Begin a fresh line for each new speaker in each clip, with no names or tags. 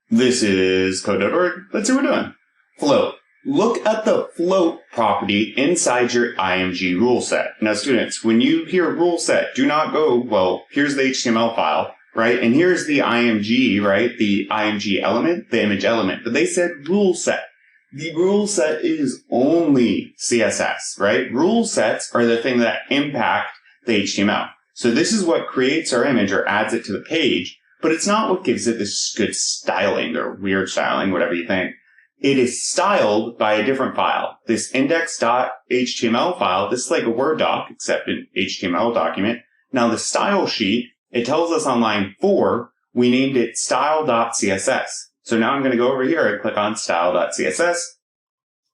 This is code.org. Let's see what we're doing. Float. Look at the float property inside your IMG rule set. Now, students, when you hear rule set, do not go, well, here's the HTML file, right? And here's the IMG, right? The IMG element, the image element. But they said rule set. The rule set is only CSS, right? Rule sets are the thing that impact the HTML. So this is what creates our image or adds it to the page, but it's not what gives it this good styling or weird styling, whatever you think. It is styled by a different file. This index.html file, this is like a Word doc, except an HTML document. Now the style sheet, it tells us on line 4, we named it style.css. So now I'm going to go over here and click on style.css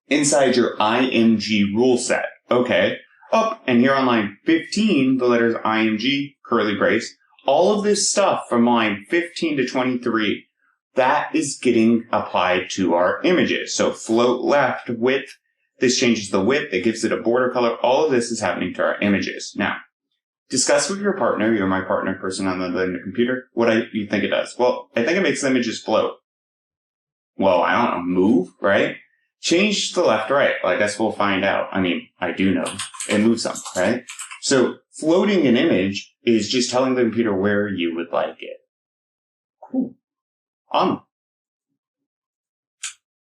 inside your IMG rule set. Okay. And here on line 15, the letters IMG, curly brace, all of this stuff from line 15 to 23, that is getting applied to our images. So float left, width, this changes the width, it gives it a border color. All of this is happening to our images. Now, discuss with your partner, you're my partner person on the computer, what you think it does. Well, I think it makes the images float. Well, I don't know, move, right? Change to the left, right. Well, I guess we'll find out. I mean, I do know. It moves some, right? So floating an image is just telling the computer where you would like it. Cool.